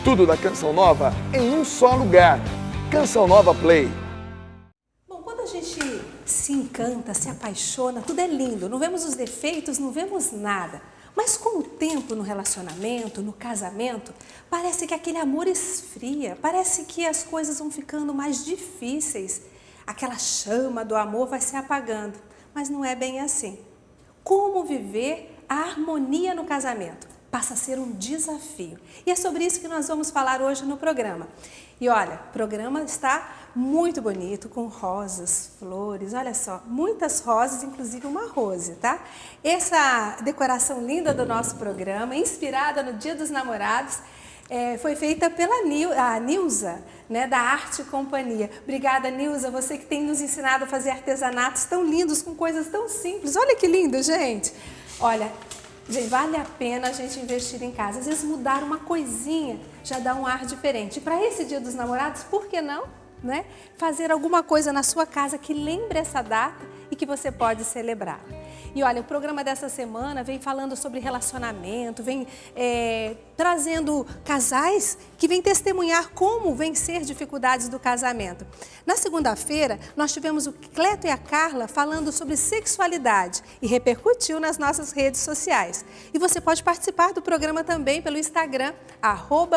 Tudo da Canção Nova em um só lugar. Canção Nova Play. Bom, quando a gente se encanta, se apaixona, tudo é lindo. Não vemos os defeitos, não vemos nada. Mas com o tempo no relacionamento, no casamento, parece que aquele amor esfria. Parece que as coisas vão ficando mais difíceis. Aquela chama do amor vai se apagando. Mas não é bem assim. Como viver a harmonia no casamento? Passa a ser um desafio. E é sobre isso que nós vamos falar hoje no programa. E olha, o programa está muito bonito, com rosas, flores, olha só, muitas rosas, inclusive uma rose, tá? Essa decoração linda do nosso programa, inspirada no Dia dos Namorados, foi feita pela Nilza, né, da Arte Companhia. Obrigada, Nilza, você que tem nos ensinado a fazer artesanatos tão lindos, com coisas tão simples. Olha que lindo, gente! Olha, gente, vale a pena a gente investir em casa. Às vezes mudar uma coisinha já dá um ar diferente. E para esse Dia dos Namorados, por que não, né? Fazer alguma coisa na sua casa que lembre essa data e que você pode celebrar. E olha, o programa dessa semana vem falando sobre relacionamento, vem trazendo casais que vêm testemunhar como vencer dificuldades do casamento. Na segunda-feira, nós tivemos o Cleto e a Carla falando sobre sexualidade e repercutiu nas nossas redes sociais. E você pode participar do programa também pelo Instagram,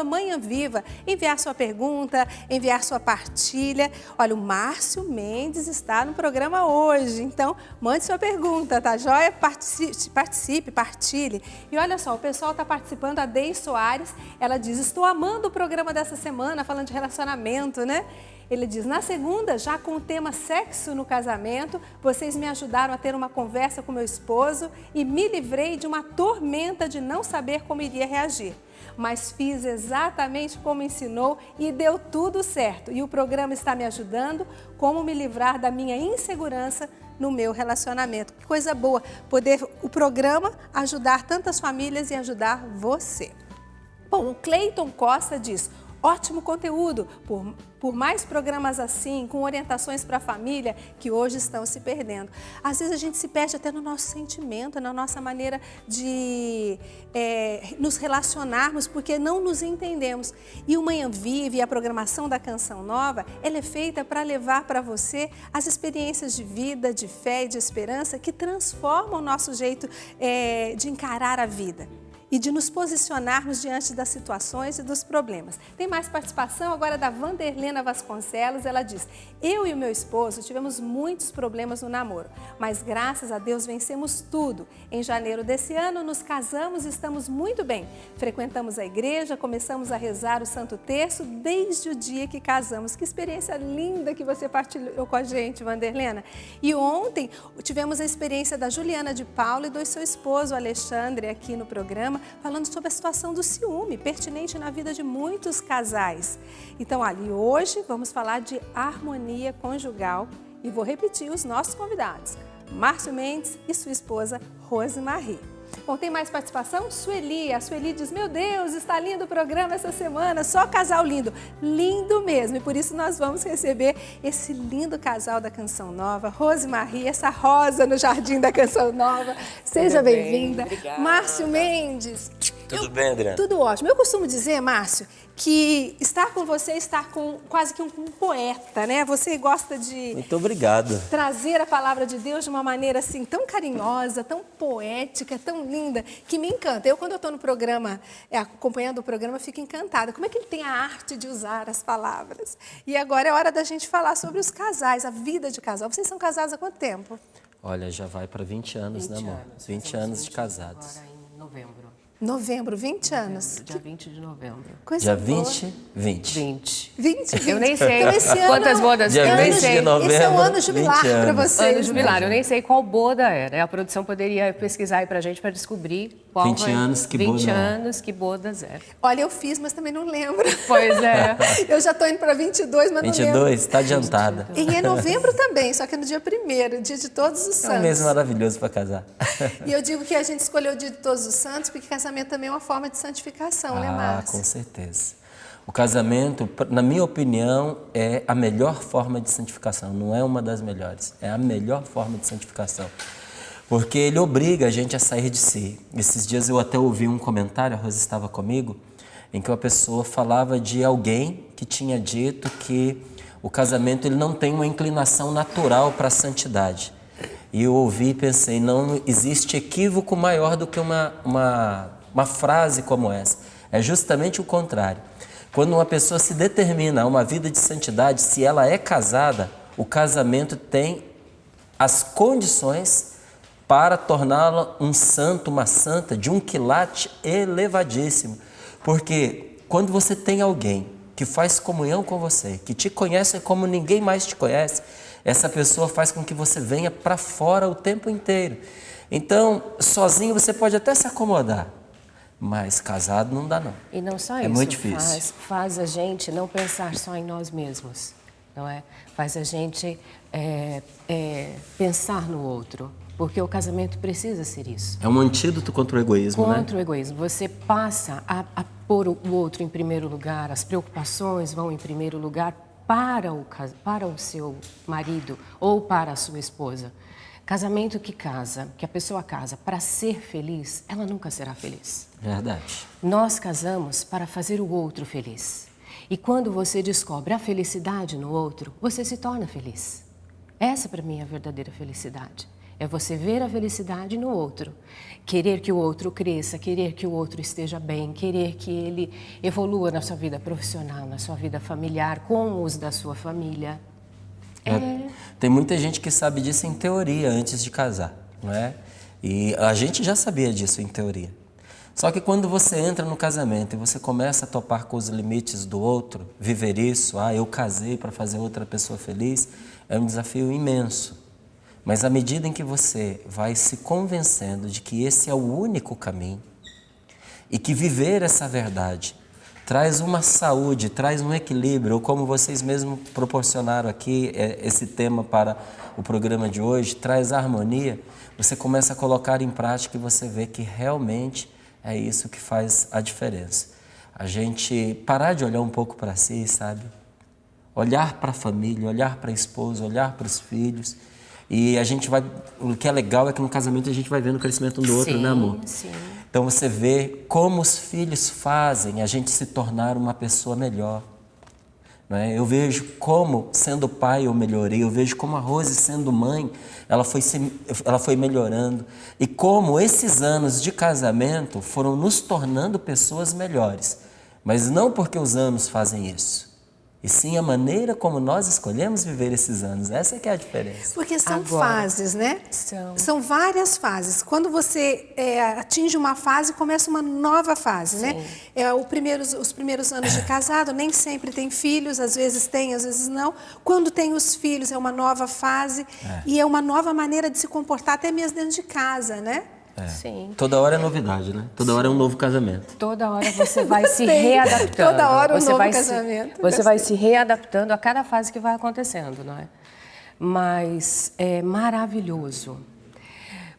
@manhãviva, enviar sua pergunta, enviar sua partilha. Olha, o Márcio Mendes está no programa hoje, então mande sua pergunta, tá joia? Participe, partilhe. E olha só, o pessoal está participando, a Dei Soares, ela diz, estou amando o programa dessa semana, falando de relacionamento, né? Ele diz, na segunda, já com o tema sexo no casamento, vocês me ajudaram a ter uma conversa com meu esposo e me livrei de uma tormenta de não saber como iria reagir. Mas fiz exatamente como ensinou e deu tudo certo. E o programa está me ajudando como me livrar da minha insegurança no meu relacionamento. Que coisa boa poder o programa ajudar tantas famílias e ajudar você. Bom, o Cleiton Costa diz, ótimo conteúdo, por mais programas assim, com orientações para a família, que hoje estão se perdendo. Às vezes a gente se perde até no nosso sentimento, na nossa maneira de nos relacionarmos, porque não nos entendemos. E o Manhã Viva e a programação da Canção Nova, ela é feita para levar para você as experiências de vida, de fé e de esperança que transformam o nosso jeito de encarar a vida e de nos posicionarmos diante das situações e dos problemas. Tem mais participação agora da Vanderlena Vasconcelos, ela diz, eu e o meu esposo tivemos muitos problemas no namoro, mas graças a Deus vencemos tudo. Em janeiro desse ano nos casamos e estamos muito bem. Frequentamos a igreja, começamos a rezar o Santo Terço desde o dia que casamos. Que experiência linda que você partilhou com a gente, Vanderlena. E ontem tivemos a experiência da Juliana de Paula e do seu esposo Alexandre aqui no programa, falando sobre a situação do ciúme, pertinente na vida de muitos casais. Então, ali hoje vamos falar de harmonia conjugal e vou repetir os nossos convidados, Márcio Mendes e sua esposa Rosemarie. Bom, tem mais participação? Sueli, a Sueli diz, meu Deus, está lindo o programa essa semana, só casal lindo. Lindo mesmo, e por isso nós vamos receber esse lindo casal da Canção Nova, Rosemarie, essa rosa no jardim da Canção Nova. Seja bem-vinda. Márcio Mendes. Tudo bem, Adriana? Tudo ótimo. Eu costumo dizer, Márcio, que estar com você é estar com quase que um poeta, né? Você gosta de... Muito obrigado. Trazer a palavra de Deus de uma maneira assim tão carinhosa, tão poética, tão linda, que me encanta. Eu, quando eu estou no programa, acompanhando o programa, fico encantada. Como é que ele tem a arte de usar as palavras? E agora é hora da gente falar sobre os casais, a vida de casal. Vocês são casados há quanto tempo? Olha, já vai para 20 anos, né, amor? 20 anos de casados. Agora em novembro. Novembro, 20 anos. Dia 20 de novembro. Coisa Dia boa. 20? 20. 20? Eu nem sei Então, esse ano, quantas bodas. Dia Eu nem 20 de sei. novembro. Esse é um ano jubilar 20 para anos. vocês. Ano jubilar. Eu nem sei qual boda era. A produção poderia pesquisar aí pra gente para descobrir qual 20 anos, que 20 boda é. anos, que bodas é. Olha, eu fiz, mas também não lembro. Pois é. Eu já estou indo para 22, mas não lembro. 22? Está adiantada. E é novembro também, só que é no dia 1º, dia de Todos os É um Santos. mês maravilhoso para casar. E eu digo que a gente escolheu o dia de Todos os Santos porque casamento também é uma forma de santificação, né, Márcio? Com certeza. O casamento, na minha opinião, é a melhor forma de santificação. Não é uma das melhores, é a melhor forma de santificação. Porque ele obriga a gente a sair de si. Esses dias eu até ouvi um comentário, a Rosa estava comigo, em que uma pessoa falava de alguém que tinha dito que o casamento ele não tem uma inclinação natural para a santidade. E eu ouvi e pensei, não existe equívoco maior do que uma frase como essa. É justamente o contrário. Quando uma pessoa se determina a uma vida de santidade, se ela é casada, o casamento tem as condições para torná-la um santo, uma santa, de um quilate elevadíssimo. Porque quando você tem alguém que faz comunhão com você, que te conhece como ninguém mais te conhece, essa pessoa faz com que você venha para fora o tempo inteiro. Então, sozinho você pode até se acomodar, mas casado não dá não. E não só é isso, muito difícil. Faz a gente não pensar só em nós mesmos, não é? Faz a gente pensar no outro, porque o casamento precisa ser isso. É um antídoto contra o egoísmo, né? Contra o egoísmo. Você passa a pôr o outro em primeiro lugar, as preocupações vão em primeiro lugar para o seu marido ou para a sua esposa. Casamento que a pessoa casa para ser feliz, ela nunca será feliz. Verdade. Nós casamos para fazer o outro feliz. E quando você descobre a felicidade no outro, você se torna feliz. Essa para mim é a verdadeira felicidade. É você ver a felicidade no outro, querer que o outro cresça, querer que o outro esteja bem, querer que ele evolua na sua vida profissional, na sua vida familiar, com os da sua família. Tem muita gente que sabe disso em teoria antes de casar, não é? E a gente já sabia disso em teoria. Só que quando você entra no casamento e você começa a topar com os limites do outro, viver isso, eu casei para fazer outra pessoa feliz, é um desafio imenso. Mas à medida em que você vai se convencendo de que esse é o único caminho e que viver essa verdade traz uma saúde, traz um equilíbrio, ou como vocês mesmos proporcionaram aqui esse tema para o programa de hoje, traz harmonia, você começa a colocar em prática e você vê que realmente é isso que faz a diferença. A gente parar de olhar um pouco para si, sabe? Olhar para a família, olhar para a esposa, olhar para os filhos. E a gente vai, o que é legal é que no casamento a gente vai vendo o crescimento um do outro, né, amor? Sim. Então você vê como os filhos fazem a gente se tornar uma pessoa melhor. Não é? Eu vejo como, sendo pai, eu melhorei. Eu vejo como a Rose, sendo mãe, ela foi melhorando. E como esses anos de casamento foram nos tornando pessoas melhores. Mas não porque os anos fazem isso. E sim a maneira como nós escolhemos viver esses anos. Essa é que é a diferença. Porque são Agora, fases, né? São várias fases. Quando você atinge uma fase, começa uma nova fase, né? Os primeiros anos de casado, nem sempre tem filhos, às vezes tem, às vezes não. Quando tem os filhos, é uma nova fase e é uma nova maneira de se comportar, até mesmo dentro de casa, né? Sim. Toda hora é novidade, né? Toda hora é um novo casamento. Toda hora você vai se readaptando. Toda hora você novo vai casamento. Você vai se readaptando a cada fase que vai acontecendo, não é? Mas é maravilhoso.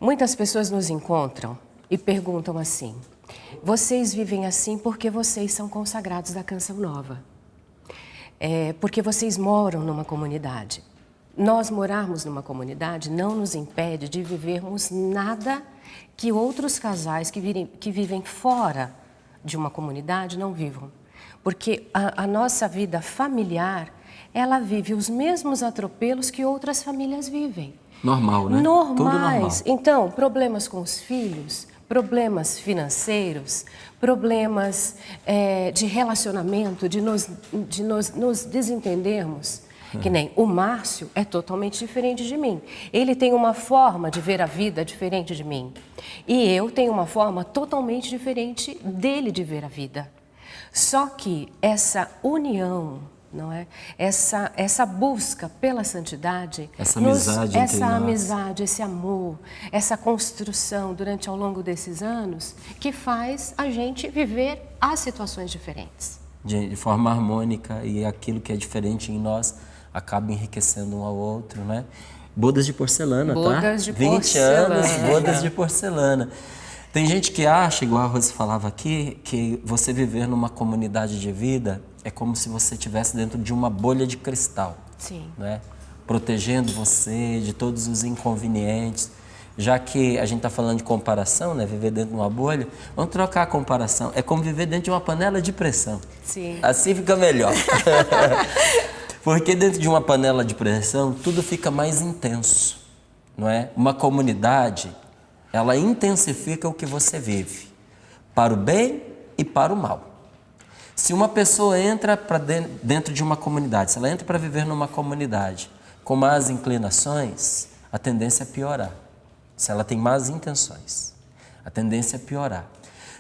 Muitas pessoas nos encontram e perguntam assim: vocês vivem assim porque vocês são consagrados da Canção Nova? Porque vocês moram numa comunidade. Nós morarmos numa comunidade não nos impede de vivermos nada que outros casais que vivem fora de uma comunidade não vivam. Porque a nossa vida familiar, ela vive os mesmos atropelos que outras famílias vivem. Normal, né? Normais. Tudo normal. Então, problemas com os filhos, problemas financeiros, problemas de relacionamento, de nos desentendermos. Que nem o Márcio é totalmente diferente de mim. Ele tem uma forma de ver a vida diferente de mim. E eu tenho uma forma totalmente diferente dele de ver a vida. Só que essa união, não é? Essa busca pela santidade, essa amizade, esse amor, essa construção durante ao longo desses anos, que faz a gente viver as situações diferentes. De forma harmônica, e aquilo que é diferente em nós acaba enriquecendo um ao outro, né? Bodas de porcelana, bodas de 20 porcelana. anos, bodas de porcelana. Tem gente que acha, igual a Rose falava aqui, que você viver numa comunidade de vida é como se você estivesse dentro de uma bolha de cristal. Sim. Né? Protegendo você de todos os inconvenientes. Já que a gente está falando de comparação, né? Viver dentro de uma bolha, vamos trocar a comparação. É como viver dentro de uma panela de pressão. Sim. Assim fica melhor. Porque dentro de uma panela de pressão, tudo fica mais intenso, não é? Uma comunidade, ela intensifica o que você vive, para o bem e para o mal. Se uma pessoa entra dentro de uma comunidade, se ela entra para viver numa comunidade com más inclinações, a tendência é piorar. Se ela tem más intenções, a tendência é piorar.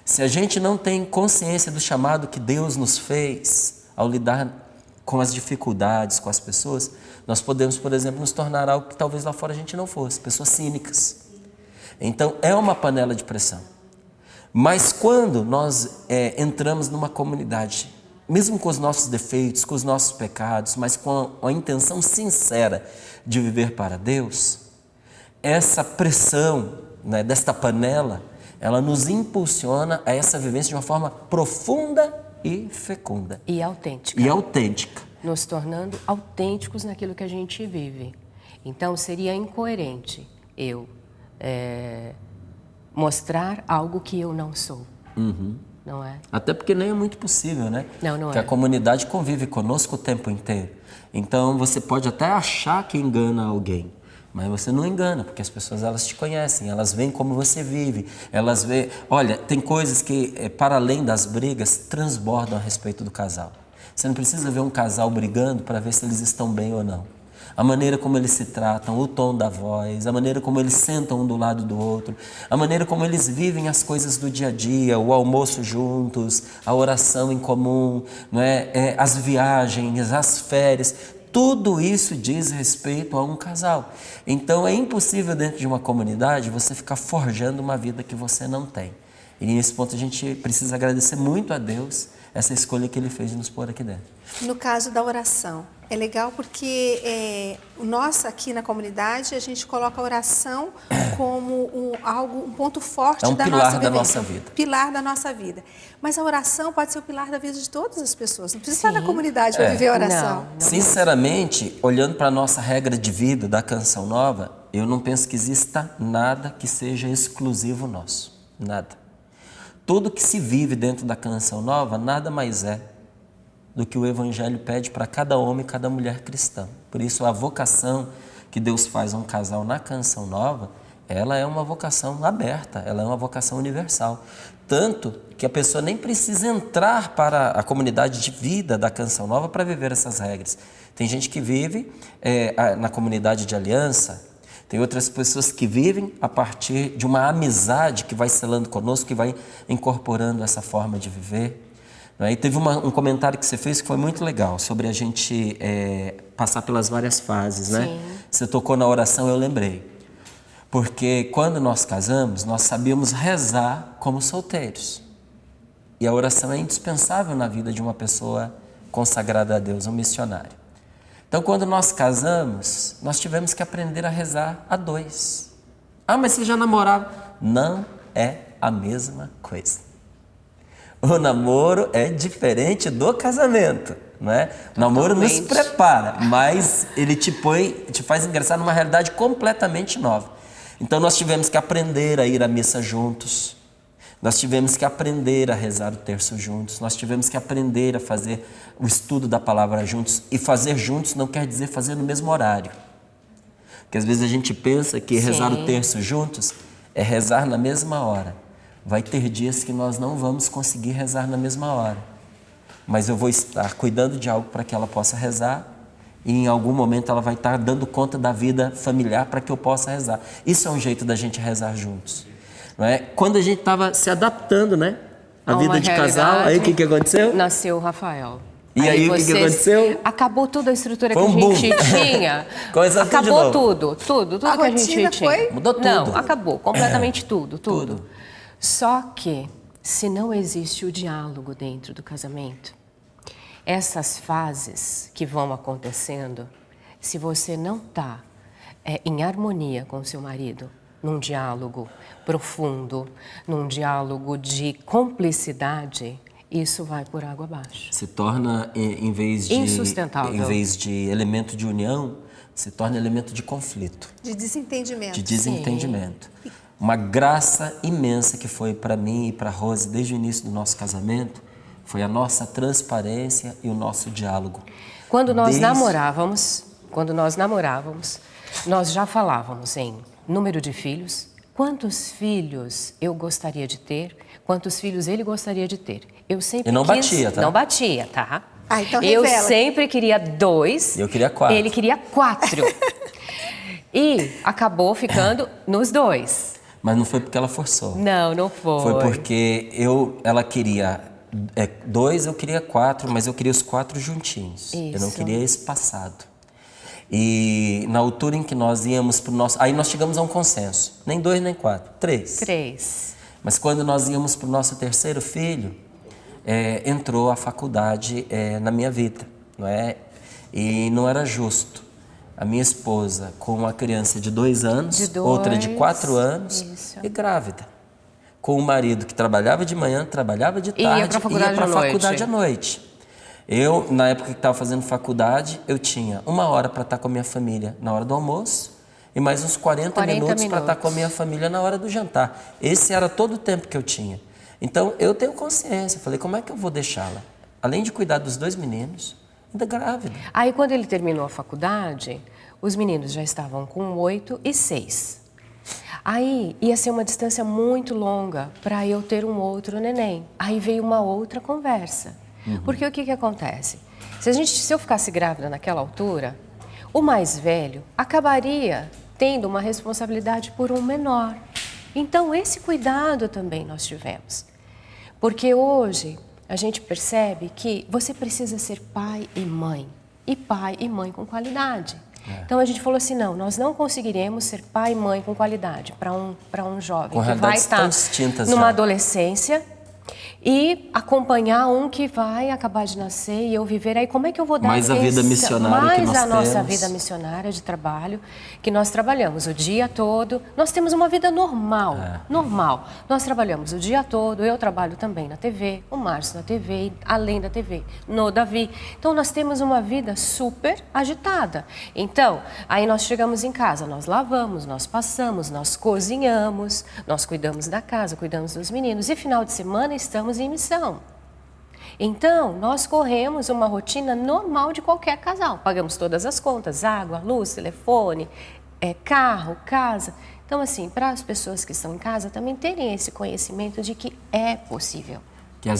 Se a gente não tem consciência do chamado que Deus nos fez ao lidar com as dificuldades, com as pessoas, nós podemos, por exemplo, nos tornar algo que talvez lá fora a gente não fosse, pessoas cínicas. Então, é uma panela de pressão. Mas quando nós entramos numa comunidade, mesmo com os nossos defeitos, com os nossos pecados, mas com a intenção sincera de viver para Deus, essa pressão, né, desta panela, ela nos impulsiona a essa vivência de uma forma profunda e fecunda. E autêntica. E autêntica. Nos tornando autênticos naquilo que a gente vive. Então, seria incoerente eu mostrar algo que eu não sou. Não é? Até porque nem é muito possível, né? Não Porque é. a comunidade convive conosco o tempo inteiro. Então, você pode até achar que engana alguém, mas você não engana, porque as pessoas, elas te conhecem, elas veem como você vive, elas veem... Olha, tem coisas que, para além das brigas, transbordam a respeito do casal. Você não precisa ver um casal brigando para ver se eles estão bem ou não. A maneira como eles se tratam, o tom da voz, a maneira como eles sentam um do lado do outro, a maneira como eles vivem as coisas do dia a dia, o almoço juntos, a oração em comum, não é? As viagens, as férias, tudo isso diz respeito a um casal. Então é impossível dentro de uma comunidade você ficar forjando uma vida que você não tem. E nesse ponto a gente precisa agradecer muito a Deus essa escolha que Ele fez de nos pôr aqui dentro. No caso da oração, é legal porque nós aqui na comunidade, a gente coloca a oração como um ponto forte É um da pilar nossa da vivência. nossa vida. Pilar da nossa vida. Mas a oração pode ser o pilar da vida de todas as pessoas. Não precisa estar na Sim. comunidade para viver a oração. Não. Sinceramente, olhando para a nossa regra de vida da Canção Nova, eu não penso que exista nada que seja exclusivo nosso. Nada. Tudo que se vive dentro da Canção Nova nada mais é do que o Evangelho pede para cada homem e cada mulher cristã. Por isso, a vocação que Deus faz a um casal na Canção Nova, ela é uma vocação aberta, ela é uma vocação universal. Tanto que a pessoa nem precisa entrar para a comunidade de vida da Canção Nova para viver essas regras. Tem gente que vive na comunidade de aliança, tem outras pessoas que vivem a partir de uma amizade que vai selando conosco, que vai incorporando essa forma de viver. E teve um comentário que você fez que foi muito legal, sobre a gente passar pelas várias fases, né? Sim. Você tocou na oração, eu lembrei. Porque quando nós casamos, nós sabíamos rezar como solteiros. E a oração é indispensável na vida de uma pessoa consagrada a Deus, um missionário. Então, quando nós casamos, nós tivemos que aprender a rezar a dois. Ah, mas você já namorava? Não é a mesma coisa. O namoro é diferente do casamento, não é? O namoro nos prepara, mas ele te faz ingressar numa realidade completamente nova. Então, nós tivemos que aprender a ir à missa juntos. Nós tivemos que aprender a rezar o terço juntos, nós tivemos que aprender a fazer o estudo da palavra juntos. E fazer juntos não quer dizer fazer no mesmo horário. Porque às vezes a gente pensa que rezar o terço juntos é rezar na mesma hora. Vai ter dias que nós não vamos conseguir rezar na mesma hora. Mas eu vou estar cuidando de algo para que ela possa rezar e em algum momento ela vai estar dando conta da vida familiar para que eu possa rezar. Isso é um jeito da gente rezar juntos. Não é? Quando a gente estava se adaptando, né? A vida de casal, aí o que aconteceu? Nasceu o Rafael. E aí o que aconteceu? Acabou toda a estrutura que Foi a um gente tinha. Acabou tudo que a gente tinha. Mudou tudo. Não, acabou completamente tudo. Só que se não existe o diálogo dentro do casamento, essas fases que vão acontecendo, se você não está em harmonia com o seu marido, num diálogo profundo, num diálogo de cumplicidade, isso vai por água abaixo. Se torna, em vez de insustentável. Em vez de elemento de união, se torna elemento de conflito, De desentendimento. de desentendimento. Uma graça imensa que foi para mim e para a Rose desde o início do nosso casamento foi a nossa transparência e o nosso diálogo. Quando nós namorávamos, nós já falávamos em número de filhos, quantos filhos eu gostaria de ter, quantos filhos ele gostaria de ter. Eu sempre E não quis... batia, tá? Não batia, tá? Ah, então eu revela. sempre queria 2. Eu queria 4. Ele queria 4. E acabou ficando nos 2. Mas não foi porque ela forçou. Não, não foi. Foi porque ela queria 2, eu queria 4, mas eu queria os 4 juntinhos. Eu não Isso. queria espaçado. E na altura em que nós íamos para o nosso... Aí nós chegamos a um consenso. Nem 2, nem 4. 3. 3. Mas quando nós íamos para o nosso terceiro filho, entrou a faculdade na minha vida, não é? E não era justo. A minha esposa com uma criança de 2 anos, De 2, outra de 4 anos isso. e grávida. Com um marido que trabalhava de manhã, trabalhava de tarde, Ia pra faculdade pra à noite. faculdade à noite. Eu, na época que estava fazendo faculdade, eu tinha 1 hora para estar com a minha família na hora do almoço e mais uns 40 minutos para estar com a minha família na hora do jantar. Esse era todo o tempo que eu tinha. Então, eu tenho consciência. Falei, como é que eu vou deixá-la? Além de cuidar dos 2 meninos, ainda grávida. Aí, quando ele terminou a faculdade, os meninos já estavam com 8 e 6. Aí, ia ser uma distância muito longa para eu ter um outro neném. Aí veio uma outra conversa. Porque o que acontece? Se eu ficasse grávida naquela altura, o mais velho acabaria tendo uma responsabilidade por um menor. Então, esse cuidado também nós tivemos. Porque hoje a gente percebe que você precisa ser pai e mãe com qualidade. Então a gente falou assim, não, nós não conseguiremos ser pai e mãe com qualidade para um jovem Com que vai realidades tão estar distintas numa já. adolescência e acompanhar um que vai acabar de nascer e eu viver aí, como é que eu vou dar Mais a vida missionária que mais nós a nossa temos. vida missionária de trabalho, que nós trabalhamos o dia todo. Nós temos uma vida normal, normal. Nós trabalhamos o dia todo, eu trabalho também na TV, o Márcio na TV, além da TV, no Davi. Então, nós temos uma vida super agitada. Então, aí nós chegamos em casa, nós lavamos, nós passamos, nós cozinhamos, nós cuidamos da casa, cuidamos dos meninos e final de semana estamos em missão. Então, nós corremos uma rotina normal de qualquer casal. Pagamos todas as contas, água, luz, telefone, carro, casa. Então, assim, para as pessoas que estão em casa também terem esse conhecimento de que é possível. Que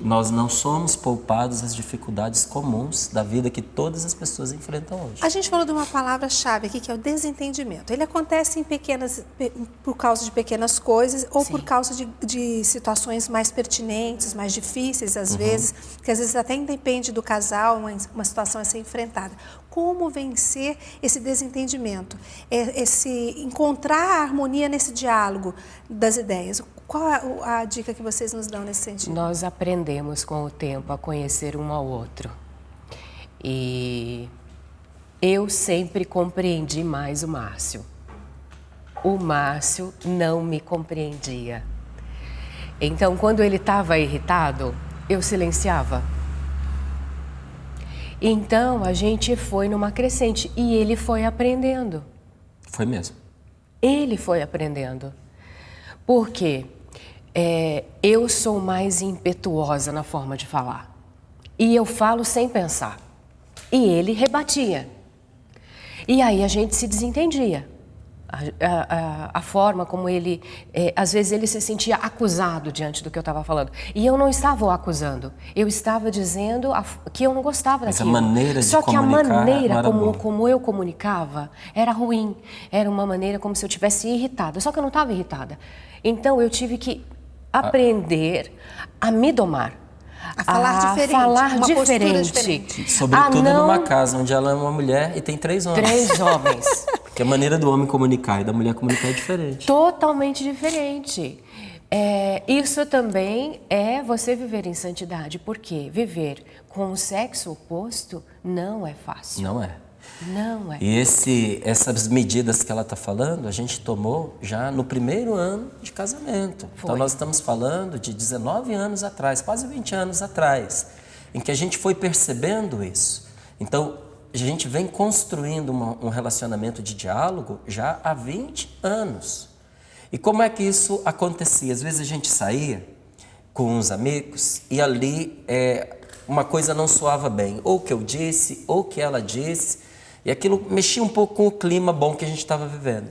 nós não somos poupados das dificuldades comuns da vida que todas as pessoas enfrentam hoje. A gente falou de uma palavra-chave aqui, que é o desentendimento. Ele acontece por causa de pequenas coisas ou por causa de situações mais pertinentes, mais difíceis, às vezes, que às vezes até independe do casal, uma situação a ser enfrentada. Como vencer esse desentendimento? Encontrar a harmonia nesse diálogo das ideias. Qual a dica que vocês nos dão nesse sentido? Nós aprendemos com o tempo a conhecer um ao outro. E eu sempre compreendi mais o Márcio. O Márcio não me compreendia. Então, quando ele estava irritado, eu silenciava. Então, a gente foi numa crescente e ele foi aprendendo. Foi mesmo. Ele foi aprendendo. Por quê? Eu sou mais impetuosa na forma de falar. E eu falo sem pensar. E ele rebatia. E aí a gente se desentendia. A forma como ele... às vezes ele se sentia acusado diante do que eu estava falando. E eu não estava o acusando. Eu estava dizendo que eu não gostava daquilo. Essa maneira de Só que a comunicar maneira não era boa. como eu comunicava era ruim. Era uma maneira como se eu estivesse irritada. Só que eu não estava irritada. Então eu tive que aprender a me domar. A falar diferente. Sobretudo numa casa onde ela é uma mulher e tem 3 homens. 3 homens. Porque a maneira do homem comunicar e da mulher comunicar é diferente. Totalmente diferente. Isso também é você viver em santidade, porque viver com o sexo oposto não é fácil. Não é. Não é. E essas medidas que ela está falando, a gente tomou já no primeiro ano de casamento. Então nós estamos falando de 19 anos atrás, quase 20 anos atrás, em que a gente foi percebendo isso. Então, a gente vem construindo um relacionamento de diálogo já há 20 anos. E como é que isso acontecia? Às vezes a gente saía com uns amigos e ali uma coisa não soava bem. Ou o que eu disse, ou o que ela disse. E aquilo mexia um pouco com o clima bom que a gente estava vivendo.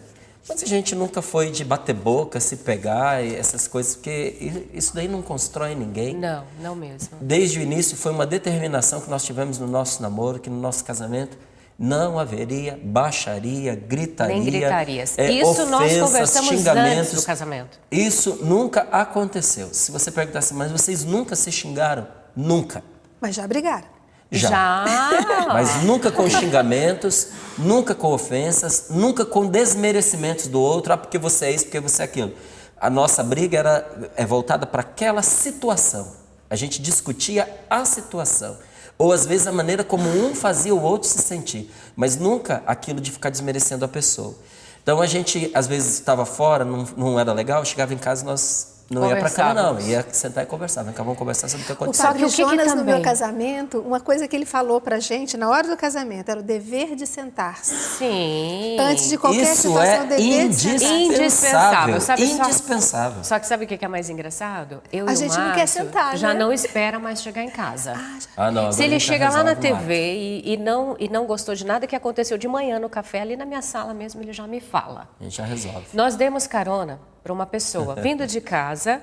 Mas a gente nunca foi de bater boca, se pegar e essas coisas, porque isso daí não constrói ninguém. Não, não mesmo. Desde o início foi uma determinação que nós tivemos no nosso namoro, que no nosso casamento não haveria baixaria, gritaria, Nem gritarias. Isso ofensas, nós conversamos xingamentos. antes do casamento. Isso nunca aconteceu. Se você perguntasse, mas vocês nunca se xingaram? Nunca. Mas já brigaram. Já. Mas nunca com xingamentos, nunca com ofensas, nunca com desmerecimentos do outro, porque você é isso, porque você é aquilo. A nossa briga é voltada para aquela situação. A gente discutia a situação. Ou às vezes a maneira como um fazia o outro se sentir. Mas nunca aquilo de ficar desmerecendo a pessoa. Então a gente às vezes estava fora, não era legal, chegava em casa nós... Não ia pra cama, não. Ia sentar e conversar. Vem cá, vamos conversar sobre o que aconteceu. O Padre Jonas, no também? meu casamento, uma coisa que ele falou pra gente na hora do casamento era o dever de sentar-se. Sim. Antes de qualquer Isso situação, o dever de sentar-se. Indispensável. Sabe só- Indispensável. Só que sabe o que é mais engraçado? Eu A e o gente não Márcio quer sentar, já né? não espera mais chegar em casa. Ah, não, Se agora ele a gente já chega lá na resolve mais. TV e não gostou de nada que aconteceu de manhã no café, ali na minha sala mesmo, ele já me fala. A gente já resolve. Nós demos carona para uma pessoa vindo de casa,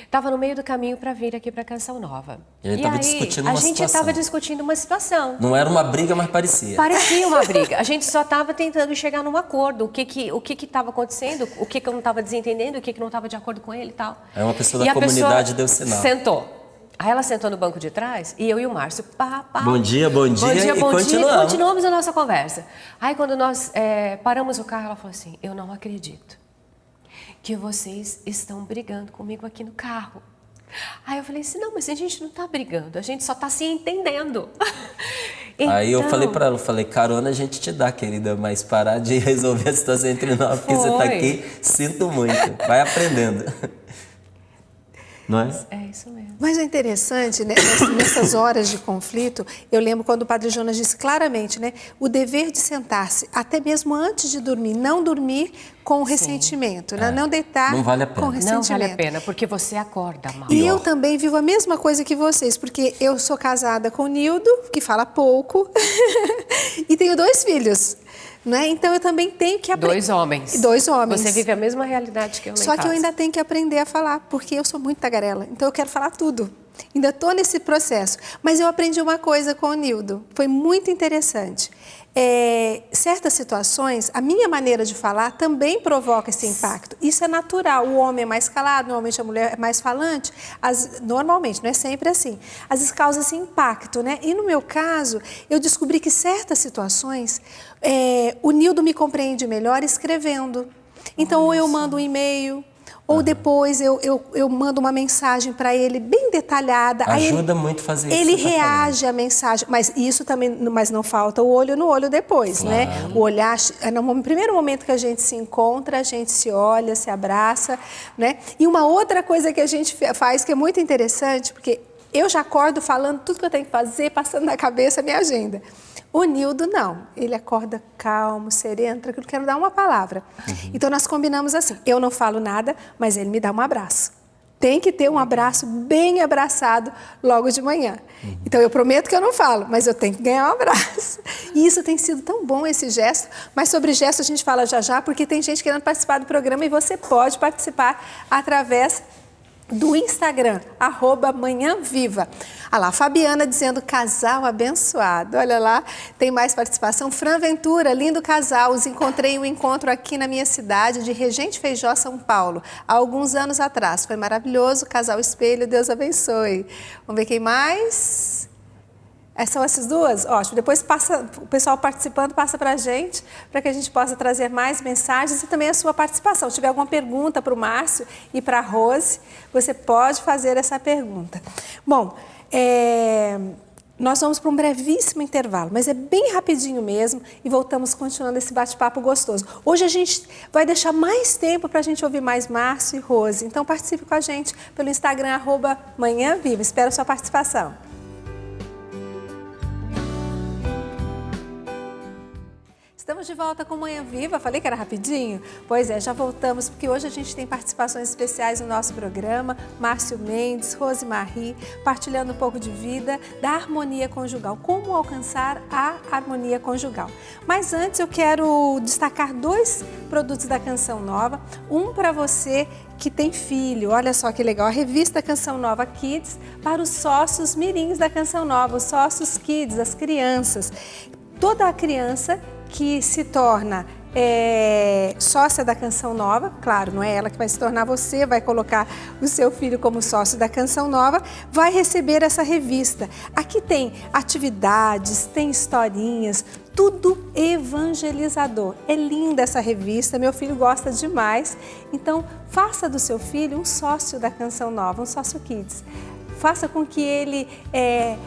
estava no meio do caminho para vir aqui para Canção Nova. Ele e tava aí, discutindo a uma gente situação. estava discutindo uma situação. Não era uma briga, mas parecia. Parecia uma briga. A gente só estava tentando chegar num acordo. O que estava acontecendo, o que eu não estava desentendendo, o que não estava de acordo com ele e tal. É uma pessoa E da a comunidade pessoa deu sinal. Sentou. Aí ela sentou no banco de trás e eu e o Márcio, Bom dia, bom dia, e continuamos. continuamos a nossa conversa. Aí quando nós paramos o carro, ela falou assim, eu não acredito que vocês estão brigando comigo aqui no carro. Aí eu falei assim, não, mas a gente não está brigando, a gente só está se entendendo. Aí eu Então, falei pra ela, carona a gente te dá, querida, mas parar de resolver a situação entre nós, porque você tá Foi. aqui, sinto muito. Vai aprendendo. Não é? É isso mesmo. Mas é interessante, né, nessas horas de conflito, eu lembro quando o Padre Jonas disse claramente, né, o dever de sentar-se, até mesmo antes de dormir, não dormir com ressentimento, né, não deitar Não vale a pena. com Não ressentimento. Não vale a pena, porque você acorda mal. E eu também vivo a mesma coisa que vocês, porque eu sou casada com o Nildo, que fala pouco, e tenho 2 filhos. Né? Então eu também tenho que aprender. 2 homens. 2 homens. Você vive a mesma realidade que eu lá em Só que eu casa. ainda tenho que aprender a falar, porque eu sou muito tagarela. Então eu quero falar tudo. Ainda estou nesse processo. Mas eu aprendi uma coisa com o Nildo. Foi muito interessante. Certas situações, a minha maneira de falar também provoca esse impacto. Isso é natural. O homem é mais calado, normalmente a mulher é mais falante. Normalmente, não é sempre assim. Às vezes causa esse impacto, né? E no meu caso, eu descobri que certas situações, o Nildo me compreende melhor escrevendo. Então, ou eu mando um e-mail, ou depois eu mando uma mensagem para ele bem detalhada. Ajuda muito a fazer isso. Ele que você tá reage à mensagem, mas isso também, mas não falta o olho no olho depois, né? O olhar, no primeiro momento que a gente se encontra, a gente se olha, se abraça, né? E uma outra coisa que a gente faz que é muito interessante, porque eu já acordo falando tudo que eu tenho que fazer, passando na cabeça a minha agenda. O Nildo não, ele acorda calmo, sereno, tranquilo, quero dar uma palavra. Então nós combinamos assim, eu não falo nada, mas ele me dá um abraço. Tem que ter um abraço bem abraçado logo de manhã. Então eu prometo que eu não falo, mas eu tenho que ganhar um abraço. E isso tem sido tão bom, esse gesto, mas sobre gesto a gente fala já, porque tem gente querendo participar do programa e você pode participar através do Instagram, @manhãviva. Olha lá, Fabiana dizendo casal abençoado. Olha lá, tem mais participação. Fran Ventura, lindo casal. Os encontrei em um encontro aqui na minha cidade de Regente Feijó, São Paulo, há alguns anos atrás. Foi maravilhoso, casal espelho, Deus abençoe. Vamos ver quem mais. São essas duas? Ótimo. Depois o pessoal participando passa para a gente, para que a gente possa trazer mais mensagens e também a sua participação. Se tiver alguma pergunta para o Márcio e para a Rose, você pode fazer essa pergunta. Bom, nós vamos para um brevíssimo intervalo, mas é bem rapidinho mesmo e voltamos continuando esse bate-papo gostoso. Hoje a gente vai deixar mais tempo para a gente ouvir mais Márcio e Rose, então participe com a gente pelo Instagram, @manhãviva. Espero a sua participação. Estamos de volta com Manhã Viva. Falei que era rapidinho? Pois é, já voltamos, porque hoje a gente tem participações especiais no nosso programa. Márcio Mendes, Rosemarie, partilhando um pouco de vida da harmonia conjugal. Como alcançar a harmonia conjugal. Mas antes eu quero destacar 2 produtos da Canção Nova. Um para você que tem filho, olha só que legal, a revista Canção Nova Kids para os sócios mirins da Canção Nova, os sócios kids, as crianças. Toda a criança que se torna sócia da Canção Nova, claro, não é ela que vai se tornar, você vai colocar o seu filho como sócio da Canção Nova, vai receber essa revista. Aqui tem atividades, tem historinhas, tudo evangelizador. É linda essa revista, meu filho gosta demais. Então, faça do seu filho um sócio da Canção Nova, um sócio Kids. Faça com que ele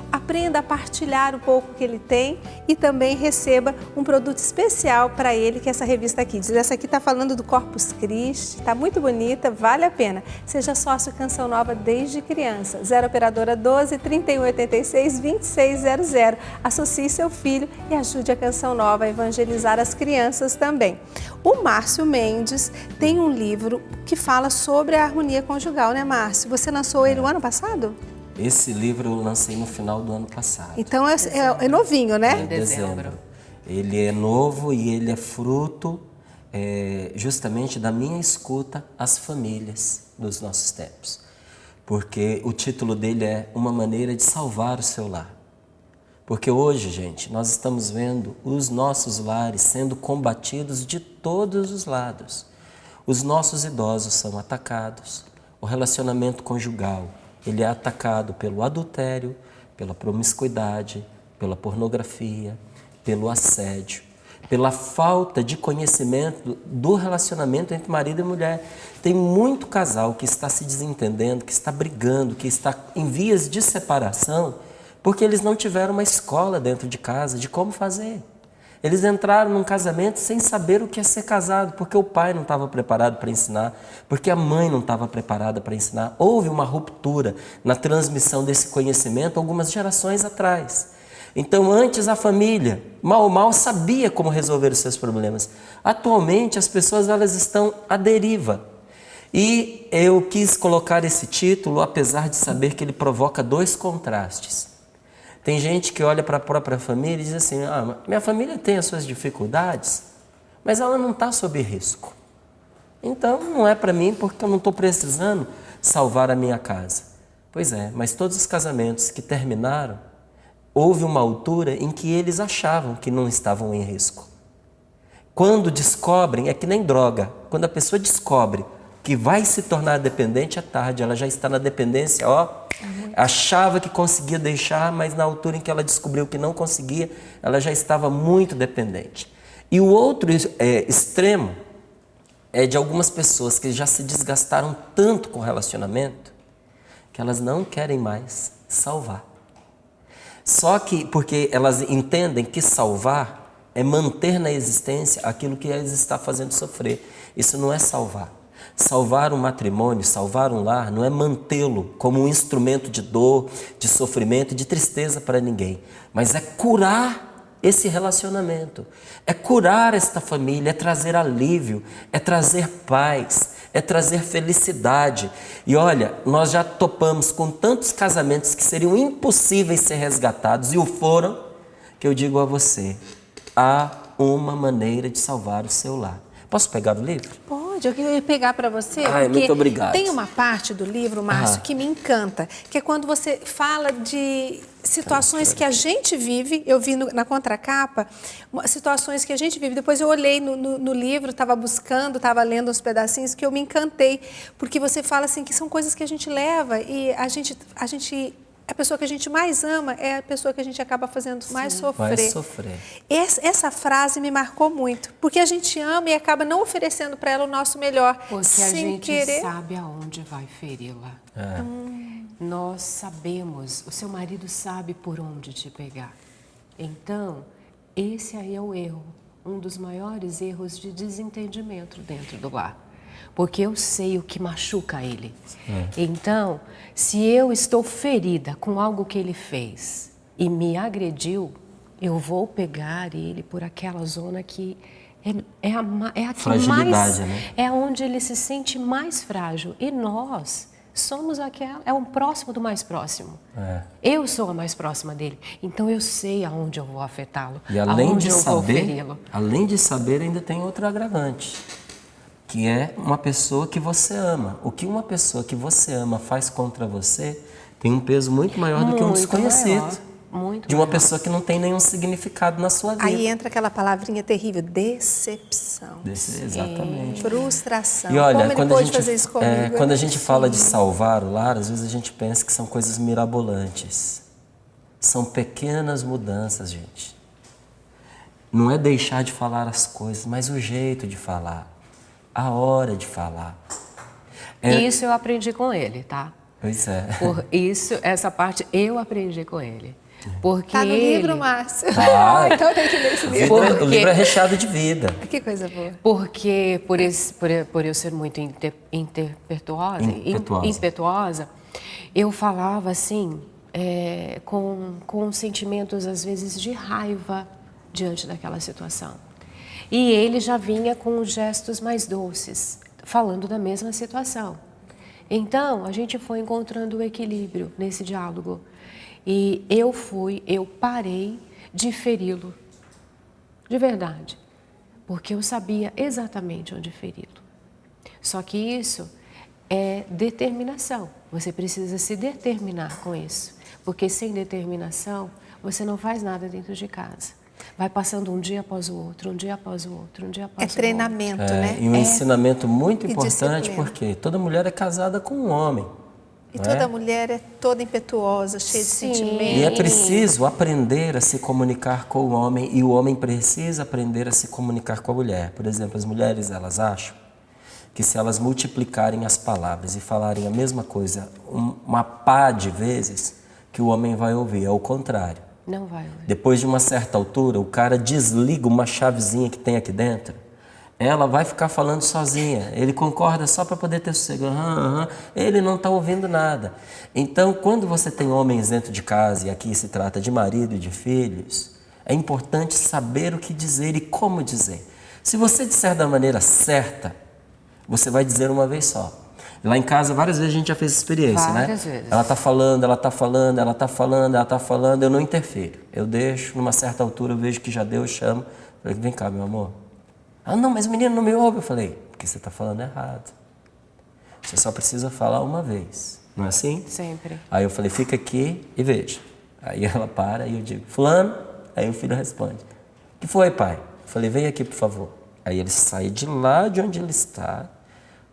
aprenda a partilhar um pouco que ele tem e também receba um produto especial para ele, que é essa revista Kids. Essa aqui está falando do Corpus Christi, está muito bonita, vale a pena. Seja sócio Canção Nova desde criança. 0 Operadora 12 3186 2600. Associe seu filho e ajude a Canção Nova a evangelizar as crianças também. O Márcio Mendes tem um livro que fala sobre a harmonia conjugal, né, Márcio? Você lançou ele o ano passado? Esse livro eu lancei no final do ano passado. Então é novinho, né? Em dezembro. Ele é novo e ele é fruto justamente da minha escuta às famílias dos nossos tempos. Porque o título dele é Uma Maneira de Salvar o Seu Lar. Porque hoje, gente, nós estamos vendo os nossos lares sendo combatidos de todos os lados. Os nossos idosos são atacados. O relacionamento conjugal, ele é atacado pelo adultério, pela promiscuidade, pela pornografia, pelo assédio, pela falta de conhecimento do relacionamento entre marido e mulher. Tem muito casal que está se desentendendo, que está brigando, que está em vias de separação, porque eles não tiveram uma escola dentro de casa de como fazer. Eles entraram num casamento sem saber o que é ser casado, porque o pai não estava preparado para ensinar, porque a mãe não estava preparada para ensinar. Houve uma ruptura na transmissão desse conhecimento algumas gerações atrás. Então, antes a família, mal sabia como resolver os seus problemas. Atualmente, as pessoas elas estão à deriva. E eu quis colocar esse título, apesar de saber que ele provoca 2 contrastes. Tem gente que olha para a própria família e diz assim, minha família tem as suas dificuldades, mas ela não está sob risco. Então, não é para mim porque eu não estou precisando salvar a minha casa. Pois é, mas todos os casamentos que terminaram, houve uma altura em que eles achavam que não estavam em risco. Quando descobrem, é que nem droga, quando a pessoa descobre que vai se tornar dependente, é tarde, ela já está na dependência, achava que conseguia deixar, mas na altura em que ela descobriu que não conseguia, ela já estava muito dependente. E o outro extremo é de algumas pessoas que já se desgastaram tanto com o relacionamento, que elas não querem mais salvar. Só que, porque elas entendem que salvar é manter na existência aquilo que eles está fazendo sofrer. Isso não é salvar. Salvar um matrimônio, salvar um lar, não é mantê-lo como um instrumento de dor, de sofrimento, de tristeza para ninguém, mas é curar esse relacionamento, é curar esta família, é trazer alívio, é trazer paz, é trazer felicidade. E olha, nós já topamos com tantos casamentos que seriam impossíveis ser resgatados e o foram, que eu digo a você, há uma maneira de salvar o seu lar. Posso pegar o livro? Pode, eu queria pegar para você, porque muito obrigado. Tem uma parte do livro, Márcio, que me encanta, que é quando você fala de situações que a gente vive, eu vi na contracapa, situações que a gente vive, depois eu olhei no livro, estava buscando, estava lendo uns pedacinhos que eu me encantei, porque você fala assim que são coisas que a gente leva e a pessoa que a gente mais ama é a pessoa que a gente acaba fazendo mais sofrer. Vai sofrer. Essa frase me marcou muito, porque a gente ama e acaba não oferecendo para ela o nosso melhor. Porque sem a gente querer. sabe aonde vai feri-la. Nós sabemos, o seu marido sabe por onde te pegar. Então, esse aí é o erro, um dos maiores erros de desentendimento dentro do lar. Porque eu sei o que machuca ele. Então, se eu estou ferida com algo que ele fez e me agrediu, eu vou pegar ele por aquela zona que é a que Fragilidade, mais... né? É onde ele se sente mais frágil. E nós somos é um próximo do mais próximo. Eu sou a mais próxima dele. Então eu sei aonde eu vou afetá-lo, E além aonde de eu vou saber, feri-lo. ainda tem outro agravante, que é uma pessoa que você ama. O que uma pessoa que você ama faz contra você tem um peso muito maior do que um Muito desconhecido. maior, muito de uma maior. pessoa que não tem nenhum significado na sua vida. Aí entra aquela palavrinha terrível, decepção. Exatamente. Frustração. E olha, Como ele quando pode a gente, fazer isso comigo? quando a Eu gente não fala de sei. salvar o lar, às vezes a gente pensa que são coisas mirabolantes. São pequenas mudanças, gente. Não é deixar de falar as coisas, mas o jeito de falar, a hora de falar. Isso eu aprendi com ele, tá? Pois é. Por isso, essa parte eu aprendi com ele. Porque Tá no livro, ele... Márcio. Tá. Então tem que ler esse livro. Porque- O livro é recheado de vida. Que coisa boa. Porque por eu ser muito impetuosa, eu falava assim, com sentimentos às vezes de raiva diante daquela situação. E ele já vinha com gestos mais doces, falando da mesma situação. Então, a gente foi encontrando o equilíbrio nesse diálogo. E eu parei de feri-lo. De verdade. Porque eu sabia exatamente onde feri-lo. Só que isso é determinação. Você precisa se determinar com isso. Porque sem determinação, você não faz nada dentro de casa. Vai passando um dia após o outro, um dia após o outro, um dia após o É outro. treinamento, né? E um ensinamento muito E importante, disciplina. porque toda mulher é casada com um homem. E não toda é? mulher é toda impetuosa, cheia de Sim. sentimentos. E é preciso aprender a se comunicar com o homem e o homem precisa aprender a se comunicar com a mulher. Por exemplo, as mulheres, elas acham que se elas multiplicarem as palavras e falarem a mesma coisa uma pá de vezes, que o homem vai ouvir. É o contrário. Não vai ouvir. Depois de uma certa altura, o cara desliga uma chavezinha que tem aqui dentro, ela vai ficar falando sozinha. Ele concorda só para poder ter sossego. Ele não está ouvindo nada. Então, quando você tem homens dentro de casa, e aqui se trata de marido e de filhos, é importante saber o que dizer e como dizer. Se você disser da maneira certa, você vai dizer uma vez só. Lá em casa, várias vezes a gente já fez experiência, Várias né? vezes. Ela está falando, ela está falando, ela está falando, ela está falando, eu não interfiro. Eu deixo, numa certa altura, eu vejo que já deu, eu chamo. Falei, vem cá, meu amor. Ah, não, mas o menino não me ouve. Eu falei, porque você está falando errado. Você só precisa falar uma vez, não é assim? Sempre. Aí eu falei, fica aqui e veja. Aí ela para e eu digo, fulano? Aí o filho responde, o que foi, pai? Eu falei, vem aqui, por favor. Aí ele sai de lá de onde ele está,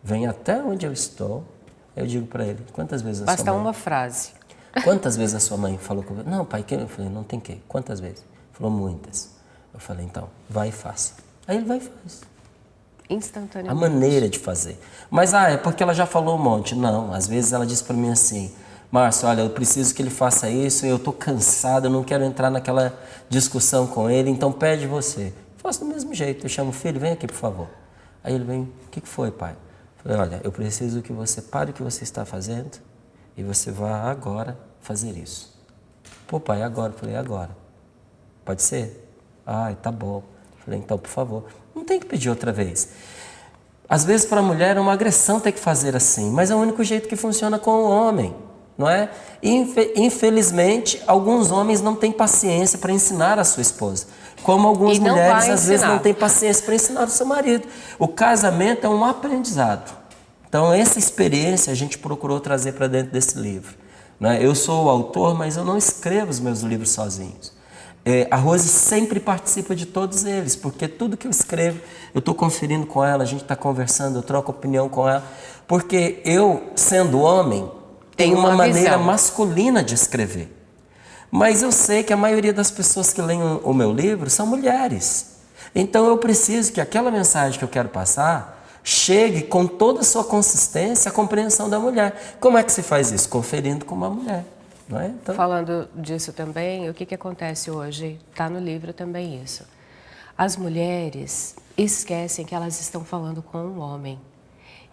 vem até onde eu estou. Eu digo para ele, quantas vezes a Basta sua mãe... uma frase. Quantas vezes a sua mãe falou comigo? Não, pai, que... Eu falei, não tem que. Quantas vezes? Ele falou, muitas. Eu falei, então, vai e faça. Aí ele vai e faz. A Instantaneamente. maneira de fazer. Mas, é porque ela já falou um monte. Não, às vezes ela diz para mim assim, Márcio, olha, eu preciso que ele faça isso, eu estou cansado, eu não quero entrar naquela discussão com ele, então pede você. Eu faço do mesmo jeito, eu chamo o filho, vem aqui, por favor. Aí ele vem, o que foi, pai? Eu falei, olha, eu preciso que você pare o que você está fazendo e você vá agora fazer isso. Pô, pai, agora? Eu falei, agora. Pode ser? Ai, tá bom. Eu falei, então, por favor. Não tem que pedir outra vez. Às vezes, para a mulher, é uma agressão ter que fazer assim, mas é o único jeito que funciona com o homem, não é? Infelizmente, alguns homens não têm paciência para ensinar a sua esposa, como algumas E não mulheres, vai às vezes, ensinar. não têm paciência para ensinar o seu marido. O casamento é um aprendizado. Então, essa experiência a gente procurou trazer para dentro desse livro, né? Eu sou o autor, mas eu não escrevo os meus livros sozinhos. A Rose sempre participa de todos eles, porque tudo que eu escrevo, eu estou conferindo com ela, a gente está conversando, eu troco opinião com ela, porque eu, sendo homem, tenho uma maneira visão. masculina de escrever. Mas eu sei que a maioria das pessoas que leem o meu livro são mulheres. Então eu preciso que aquela mensagem que eu quero passar chegue com toda a sua consistência à compreensão da mulher. Como é que se faz isso? Conferindo com uma mulher. Não é? Então, Falando disso também, o que acontece hoje? Está no livro também isso. As mulheres esquecem que elas estão falando com um homem.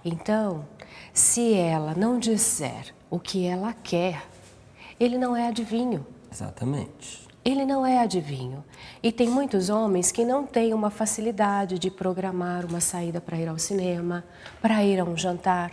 Então, se ela não disser o que ela quer, ele não é adivinho. exatamente. Ele não é adivinho. E tem muitos homens que não têm uma facilidade de programar uma saída para ir ao cinema, para ir a um jantar.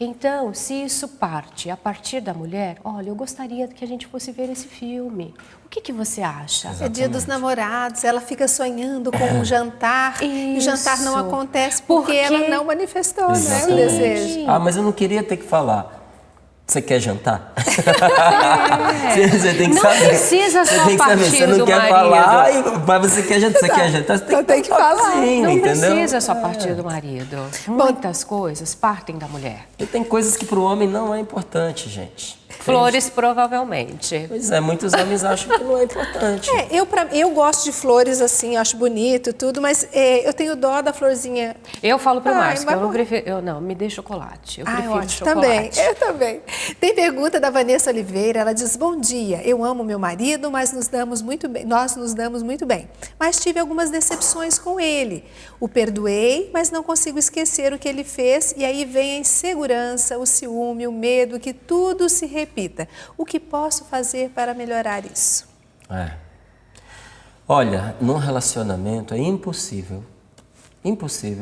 Então, se isso parte a partir da mulher, olha, eu gostaria que a gente fosse ver esse filme. O que você acha? É dia dos namorados, ela fica sonhando com um jantar e o jantar não acontece porque ela não manifestou, né, o desejo. Ah, mas eu não queria ter que falar. Você quer jantar? Você tem que não saber. Precisa só você tem que saber. partir Você não do quer marido. falar, mas você quer jantar. Você quer jantar, você tem que falar. Sim, Não entendeu? precisa só partir do marido. Muitas coisas partem da mulher. E tem coisas que para o homem não é importante, gente. Flores, provavelmente. Pois é, muitos homens acham que não é importante. Eu gosto de flores assim, acho bonito tudo, mas eu tenho dó da florzinha. Eu falo pro Ai, Márcio que mas eu não prefiro. Eu me dê chocolate. Eu prefiro ótimo, chocolate. eu também. Tem pergunta da Vanessa Oliveira, ela diz: bom dia, eu amo meu marido, mas nós nos damos muito bem. Mas tive algumas decepções com ele. O perdoei, mas não consigo esquecer o que ele fez, e aí vem a insegurança, o ciúme, o medo, que tudo se repita. O que posso fazer para melhorar isso? Olha, num relacionamento é impossível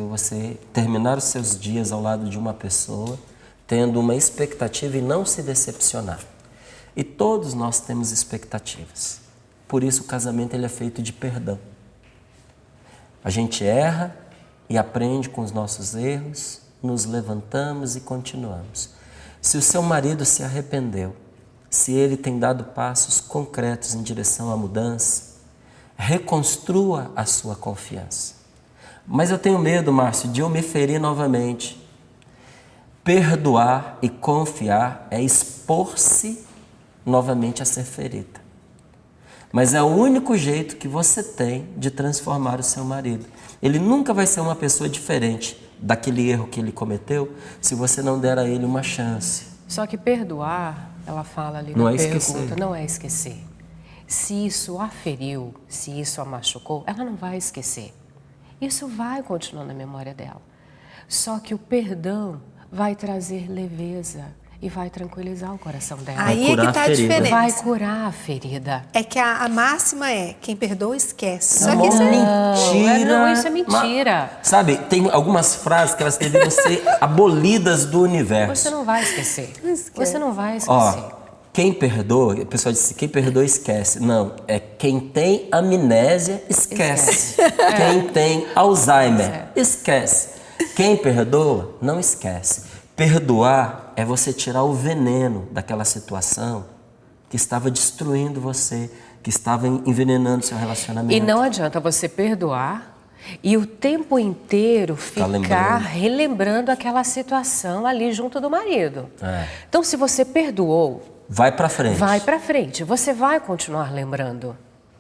você terminar os seus dias ao lado de uma pessoa tendo uma expectativa e não se decepcionar. E todos nós temos expectativas. Por isso o casamento ele é feito de perdão. A gente erra e aprende com os nossos erros, nos levantamos e continuamos. Se o seu marido se arrependeu, se ele tem dado passos concretos em direção à mudança, reconstrua a sua confiança. Mas eu tenho medo, Márcio, de eu me ferir novamente. Perdoar e confiar é expor-se novamente a ser ferida. Mas é o único jeito que você tem de transformar o seu marido. Ele nunca vai ser uma pessoa diferente daquele erro que ele cometeu se você não der a ele uma chance. Só que perdoar, ela fala ali Não na é pergunta, esquecer. não é esquecer. Se isso a feriu, se isso a machucou, ela não vai esquecer. Isso vai continuar na memória dela. Só que o perdão vai trazer leveza e vai tranquilizar o coração dela. Aí é que está a diferença. Vai curar a ferida. É que a máxima é: quem perdoa, esquece. Só Não, que isso é mentira. Não, isso é mentira. Sabe, tem algumas frases que elas deveriam ser abolidas do universo. Você não vai esquecer. Você não vai esquecer. Ó, quem perdoa, o pessoal disse, quem perdoa esquece. Não, é quem tem amnésia, esquece. Quem tem Alzheimer, esquece. Quem perdoa, não esquece. Perdoar é você tirar o veneno daquela situação que estava destruindo você, que estava envenenando seu relacionamento. E não adianta você perdoar e o tempo inteiro ficar relembrando aquela situação ali junto do marido. Então, se você perdoou, vai pra frente. Vai pra frente. Você vai continuar lembrando.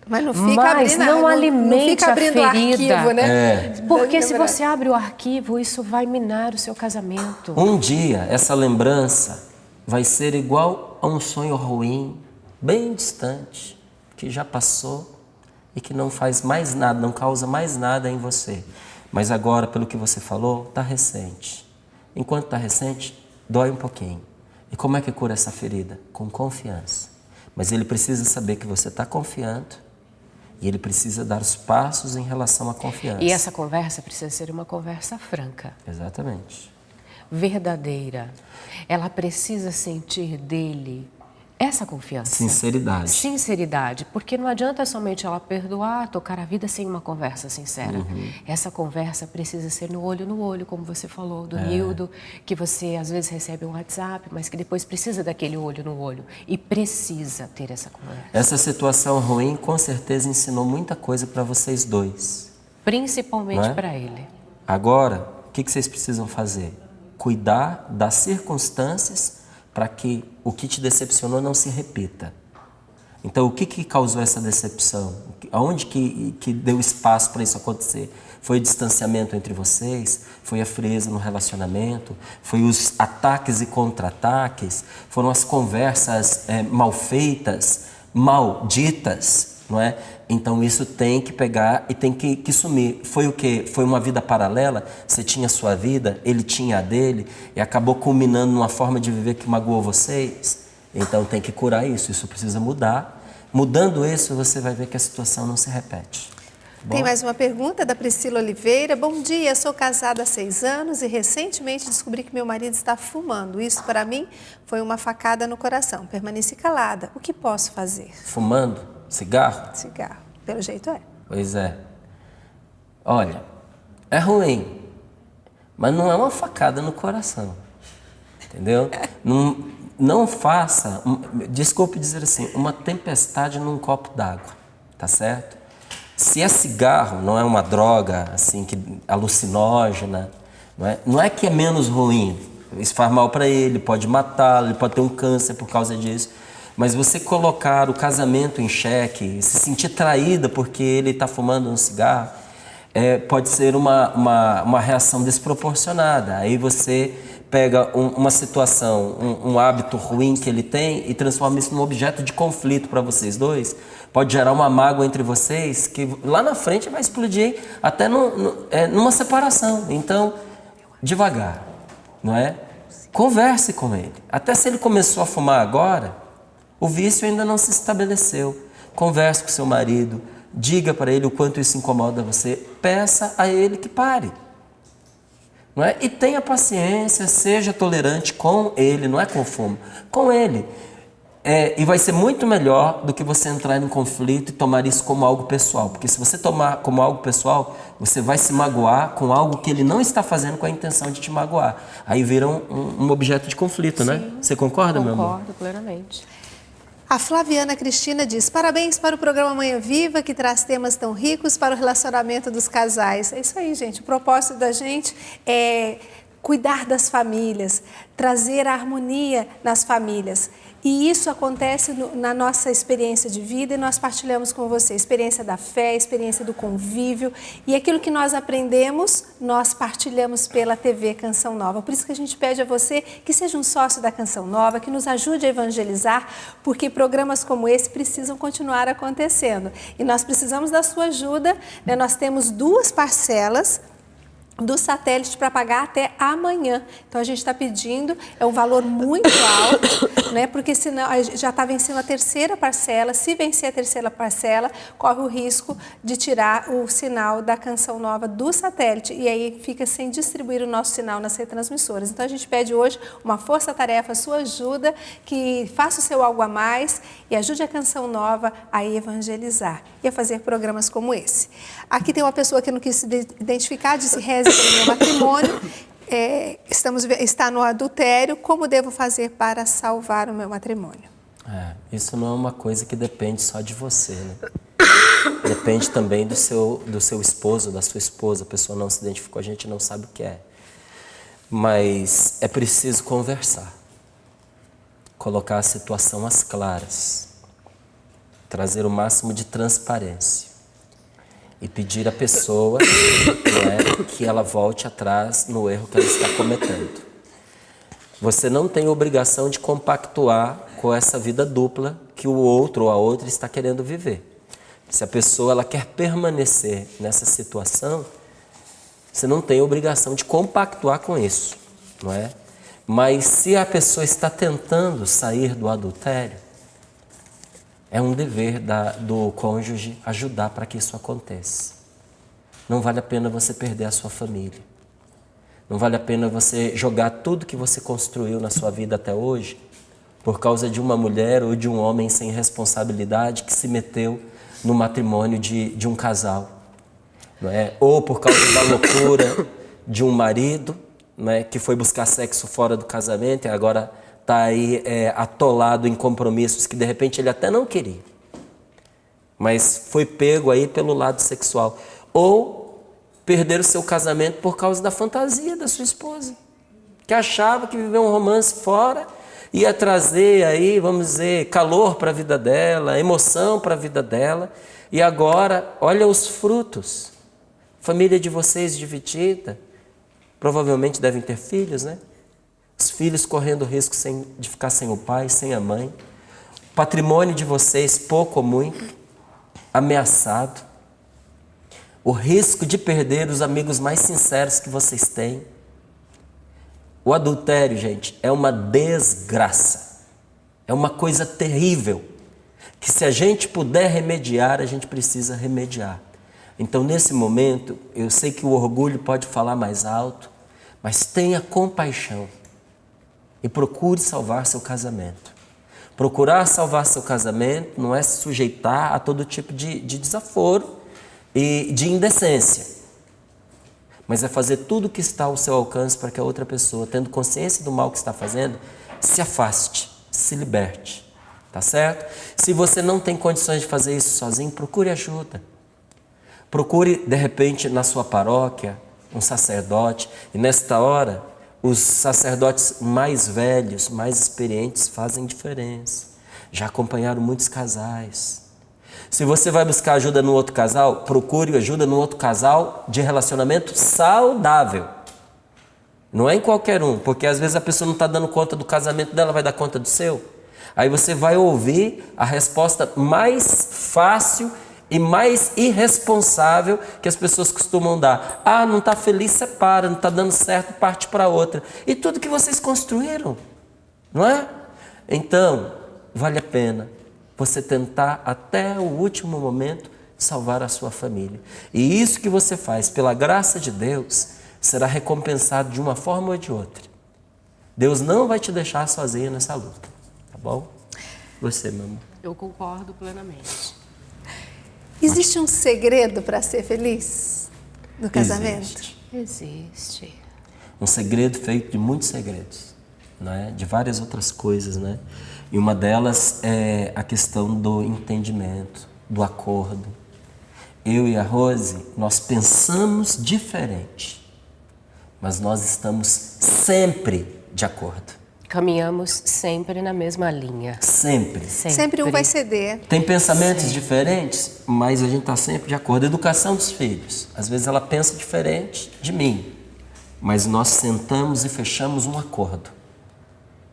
Mas não fica abrindo, não alimente fica abrindo a ferida. arquivo, né? Porque se você abre o arquivo, isso vai minar o seu casamento. Um dia, essa lembrança vai ser igual a um sonho ruim, bem distante, que já passou e que não faz mais nada, não causa mais nada em você. Mas agora, pelo que você falou, está recente. Enquanto está recente, dói um pouquinho. E como é que cura essa ferida? Com confiança. Mas ele precisa saber que você está confiando e ele precisa dar os passos em relação à confiança. E essa conversa precisa ser uma conversa franca. Exatamente. Verdadeira. Ela precisa sentir dele essa confiança. Sinceridade. Sinceridade, porque não adianta somente ela perdoar, tocar a vida sem uma conversa sincera. Essa conversa precisa ser no olho, como você falou, do Nildo, que você às vezes recebe um WhatsApp, mas que depois precisa daquele olho no olho. E precisa ter essa conversa. Essa situação ruim com certeza ensinou muita coisa para vocês dois. Principalmente para ele. Agora, o que vocês precisam fazer? Cuidar das circunstâncias para que o que te decepcionou não se repita. Então, o que causou essa decepção? Aonde que deu espaço para isso acontecer? Foi o distanciamento entre vocês? Foi a frieza no relacionamento? Foi os ataques e contra-ataques? Foram as conversas mal feitas, mal ditas, não é? Então isso tem que pegar e tem que sumir. Foi o quê? Foi uma vida paralela? Você tinha a sua vida, ele tinha a dele e acabou culminando numa forma de viver que magoou vocês? Então tem que curar isso, isso precisa mudar. Mudando isso, você vai ver que a situação não se repete. Bom? Tem mais uma pergunta da Priscila Oliveira. Bom dia, sou casada há 6 anos e recentemente descobri que meu marido está fumando. Isso para mim foi uma facada no coração. Permaneci calada. O que posso fazer? Fumando? Cigarro? Cigarro. Pelo jeito é. Pois é. Olha, é ruim, mas não é uma facada no coração. Entendeu? Não faça, desculpe dizer assim, uma tempestade num copo d'água. Tá certo? Se é cigarro, não é uma droga assim que alucinógena, não é que é menos ruim. Isso faz mal para ele, pode matá-lo, ele pode ter um câncer por causa disso. Mas você colocar o casamento em xeque, se sentir traída porque ele está fumando um cigarro, pode ser uma reação desproporcionada. Aí você pega uma situação, um hábito ruim que ele tem e transforma isso num objeto de conflito para vocês dois. Pode gerar uma mágoa entre vocês que lá na frente vai explodir até numa separação. Então, devagar, não é? Converse com ele. Até se ele começou a fumar agora, o vício ainda não se estabeleceu. Converse com seu marido, diga para ele o quanto isso incomoda você, peça a ele que pare. Não é? E tenha paciência, seja tolerante com ele, não é com o fumo, com ele. E vai ser muito melhor do que você entrar em conflito e tomar isso como algo pessoal. Porque se você tomar como algo pessoal, você vai se magoar com algo que ele não está fazendo com a intenção de te magoar. Aí vira um objeto de conflito, Sim, né? Você concorda, meu amor? Concordo plenamente. A Flaviana Cristina diz: parabéns para o programa Manhã Viva, que traz temas tão ricos para o relacionamento dos casais. É isso aí, gente. O propósito da gente é cuidar das famílias, trazer a harmonia nas famílias. E isso acontece na nossa experiência de vida e nós partilhamos com você. Experiência da fé, experiência do convívio. E aquilo que nós aprendemos, nós partilhamos pela TV Canção Nova. Por isso que a gente pede a você que seja um sócio da Canção Nova, que nos ajude a evangelizar, porque programas como esse precisam continuar acontecendo. E nós precisamos da sua ajuda, né? Nós temos 2 parcelas do satélite para pagar até amanhã. Então a gente está pedindo, é um valor muito alto, né? Porque senão já está vencendo a 3ª parcela. Se vencer a 3ª parcela, corre o risco de tirar o sinal da Canção Nova do satélite e aí fica sem distribuir o nosso sinal nas retransmissoras. Então a gente pede hoje uma força-tarefa, sua ajuda, que faça o seu algo a mais e ajude a Canção Nova a evangelizar e a fazer programas como esse. Aqui tem uma pessoa que não quis se identificar, disse: reze pelo meu matrimônio, está no adultério, como devo fazer para salvar o meu matrimônio? Isso não é uma coisa que depende só de você, né? Depende também do seu esposo, da sua esposa. A pessoa não se identificou, a gente não sabe o que é. Mas é preciso conversar, colocar a situação às claras, trazer o máximo de transparência e pedir à pessoa, que ela volte atrás no erro que ela está cometendo. Você não tem obrigação de compactuar com essa vida dupla que o outro ou a outra está querendo viver. Se a pessoa ela quer permanecer nessa situação, você não tem obrigação de compactuar com isso, não é? Mas se a pessoa está tentando sair do adultério, é um dever do cônjuge ajudar para que isso aconteça. Não vale a pena você perder a sua família. Não vale a pena você jogar tudo que você construiu na sua vida até hoje por causa de uma mulher ou de um homem sem responsabilidade que se meteu no matrimônio de um casal. Não é? Ou por causa da loucura de um marido, não é? Que foi buscar sexo fora do casamento e agora está aí atolado em compromissos que de repente ele até não queria, mas foi pego aí pelo lado sexual. Ou perder o seu casamento por causa da fantasia da sua esposa, que achava que viver um romance fora ia trazer aí, vamos dizer, calor para a vida dela, emoção para a vida dela, e agora, olha os frutos. Família de vocês dividida, provavelmente devem ter filhos, né? Os filhos correndo risco de ficar sem o pai, sem a mãe. O patrimônio de vocês, pouco ou muito, ameaçado. O risco de perder os amigos mais sinceros que vocês têm. O adultério, gente, é uma desgraça. É uma coisa terrível. Que se a gente puder remediar, a gente precisa remediar. Então, nesse momento, eu sei que o orgulho pode falar mais alto, mas tenha compaixão e procure salvar seu casamento. Procurar salvar seu casamento não é se sujeitar a todo tipo de desaforo e de indecência, mas é fazer tudo o que está ao seu alcance para que a outra pessoa, tendo consciência do mal que está fazendo, se afaste, se liberte, tá certo? Se você não tem condições de fazer isso sozinho, procure ajuda. Procure, de repente, na sua paróquia, um sacerdote, e nesta hora, os sacerdotes mais velhos, mais experientes fazem diferença. Já acompanharam muitos casais. Se você vai buscar ajuda no outro casal, procure ajuda no outro casal de relacionamento saudável. Não é em qualquer um, porque às vezes a pessoa não está dando conta do casamento dela, vai dar conta do seu. Aí você vai ouvir a resposta mais fácil e mais irresponsável que as pessoas costumam dar. Ah, não está feliz, separa, não está dando certo, parte para outra. E tudo que vocês construíram, não é? Então, vale a pena você tentar até o último momento salvar a sua família. E isso que você faz, pela graça de Deus, será recompensado de uma forma ou de outra. Deus não vai te deixar sozinha nessa luta, tá bom? Você, meu amor. Eu concordo plenamente. Existe um segredo para ser feliz no casamento? Existe. Um segredo feito de muitos segredos, né? De várias outras coisas, né? E uma delas é a questão do entendimento, do acordo. Eu e a Rose, nós pensamos diferente, mas nós estamos sempre de acordo. Caminhamos sempre na mesma linha. Sempre. Sempre um vai ceder. Tem pensamentos diferentes, mas a gente está sempre de acordo. Educação dos filhos. Às vezes ela pensa diferente de mim, mas nós sentamos e fechamos um acordo.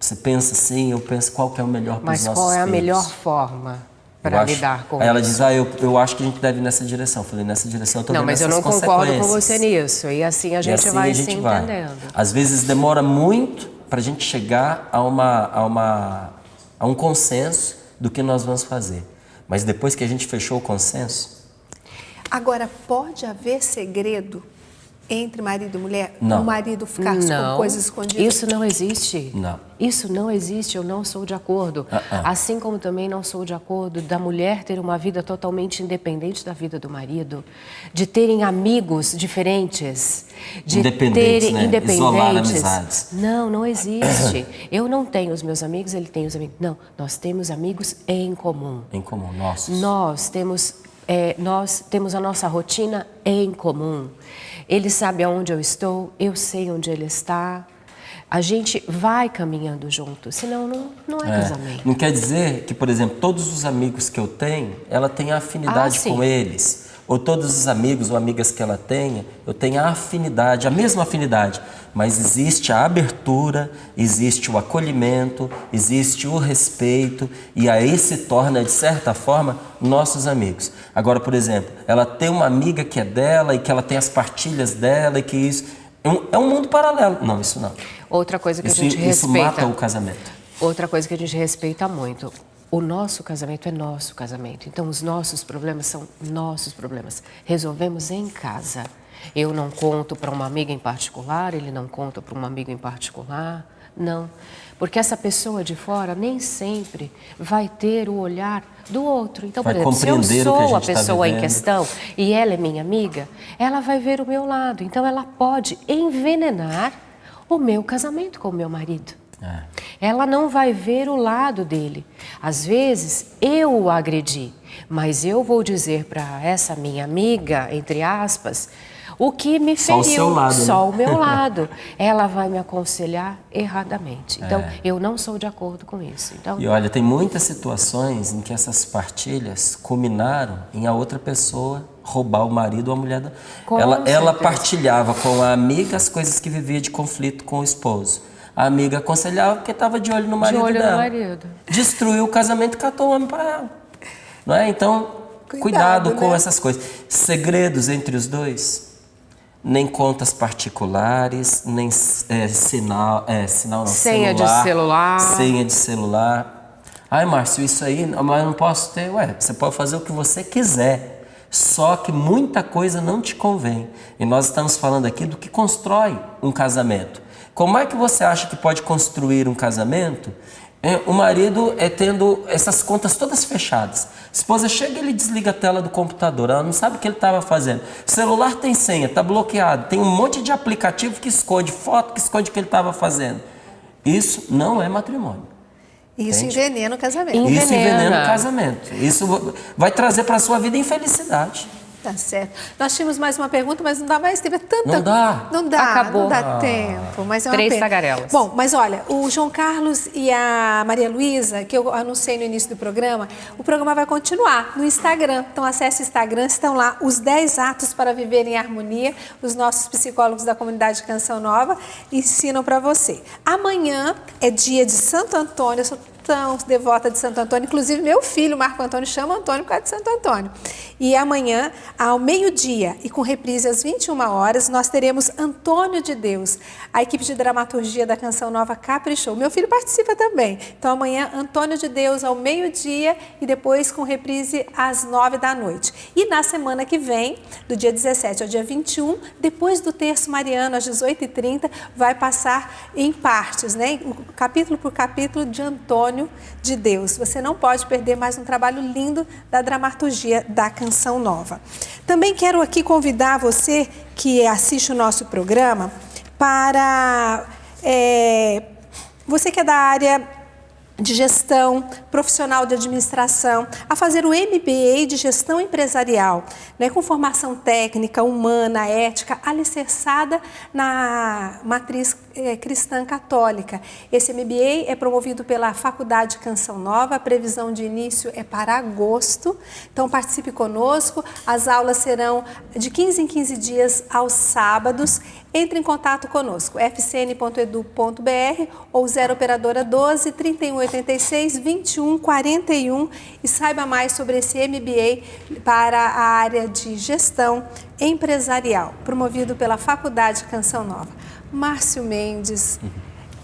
Você pensa assim, eu penso qual que é o melhor para os nossos filhos. Mas qual é a melhor forma para lidar com isso? Aí ela diz, eu acho que a gente deve ir nessa direção. Eu falei, nessa direção eu estou vendo mas eu essas não concordo com consequências. você nisso. E assim a gente vai se entendendo. Às vezes demora muito para a gente chegar a um consenso do que nós vamos fazer. Mas depois que a gente fechou o consenso... Agora, pode haver segredo entre marido e mulher? Não. O marido ficar com coisas escondidas? Isso não existe. Não. Isso não existe, eu não sou de acordo. Assim como também não sou de acordo da mulher ter uma vida totalmente independente da vida do marido, de terem amigos diferentes, de Independentes, terem né? Isolar amizades. Não existe. Eu não tenho os meus amigos, ele tem os amigos. Não, nós temos amigos em comum. Em comum, nossos. Nós temos a nossa rotina em comum. Ele sabe aonde eu estou, eu sei onde ele está. A gente vai caminhando junto, senão não é casamento. Não quer dizer que, por exemplo, todos os amigos que eu tenho, ela tem afinidade com eles. Ou todos os amigos ou amigas que ela tenha, eu tenho a afinidade, a mesma afinidade. Mas existe a abertura, existe o acolhimento, existe o respeito, e aí se torna, de certa forma, nossos amigos. Agora, por exemplo, ela tem uma amiga que é dela e que ela tem as partilhas dela e que isso... É um mundo paralelo. Não, isso não. Outra coisa que a gente respeita... Isso mata o casamento. Outra coisa que a gente respeita muito... O nosso casamento é nosso casamento. Então, os nossos problemas são nossos problemas. Resolvemos em casa. Eu não conto para uma amiga em particular, ele não conta para um amigo em particular. Não. Porque essa pessoa de fora nem sempre vai ter o olhar do outro. Então, por exemplo, se eu sou a pessoa em questão e ela é minha amiga, ela vai ver o meu lado. Então, ela pode envenenar o meu casamento com o meu marido. Ela não vai ver o lado dele. Às vezes, eu o agredi, mas eu vou dizer para essa minha amiga, entre aspas, o que me feriu. Só o seu lado, só né? o meu lado. Ela vai me aconselhar erradamente. Então, eu não sou de acordo com isso. Então, e olha, tem muitas situações em que essas partilhas culminaram em a outra pessoa roubar o marido ou a mulher. Ela partilhava com a amiga as coisas que vivia de conflito com o esposo. A amiga aconselhava porque estava de olho no marido dela. no marido. Destruiu o casamento e catou o homem para ela. Não é? Então, cuidado com essas coisas. Segredos entre os dois, nem contas particulares, nem senha de celular. Senha de celular. Ai, Márcio, isso aí, mas eu não posso ter. Ué, você pode fazer o que você quiser, só que muita coisa não te convém. E nós estamos falando aqui do que constrói um casamento. Como é que você acha que pode construir um casamento? O marido tendo essas contas todas fechadas. A esposa chega e ele desliga a tela do computador, ela não sabe o que ele estava fazendo. O celular tem senha, está bloqueado, tem um monte de aplicativo que esconde foto, que esconde o que ele estava fazendo. Isso não é matrimônio. Isso Entende? envenena o casamento. Isso envenena o casamento. Isso vai trazer para a sua vida infelicidade. Tá certo. Nós tínhamos mais uma pergunta, mas não dá mais tempo. É tanta... Não dá. Não dá. Acabou. Não dá tempo. Mas é uma 3 pena. tagarelas. Bom, mas olha, o João Carlos e a Maria Luísa, que eu anunciei no início do programa, o programa vai continuar no Instagram. Então acesse o Instagram, estão lá os 10 atos para viver em harmonia. Os nossos psicólogos da comunidade Canção Nova ensinam para você. Amanhã é dia de Santo Antônio. Eu sou tão devota de Santo Antônio, inclusive meu filho, Marco Antônio, chama Antônio por causa de Santo Antônio. E amanhã, ao meio-dia e com reprise às 21 horas, nós teremos Antônio de Deus. A equipe de dramaturgia da Canção Nova caprichou. Meu filho participa também. Então amanhã, Antônio de Deus ao meio-dia e depois com reprise às 9 da noite. E na semana que vem, do dia 17 ao dia 21, depois do terço mariano às 18h30, vai passar em partes, né? Capítulo por capítulo de Antônio de Deus. Você não pode perder mais um trabalho lindo da dramaturgia da Canção Nova. Também quero aqui convidar você que assiste o nosso programa para... você que é da área de gestão, profissional de administração, a fazer o MBA de gestão empresarial, né, com formação técnica, humana, ética, alicerçada na matriz cristã católica. Esse MBA é promovido pela Faculdade Canção Nova, a previsão de início é para agosto, então participe conosco, as aulas serão de 15 em 15 dias aos sábados. Entre em contato conosco, fcn.edu.br ou 0 operadora 12 3186 2141 e saiba mais sobre esse MBA para a área de gestão empresarial, promovido pela Faculdade Canção Nova. Márcio Mendes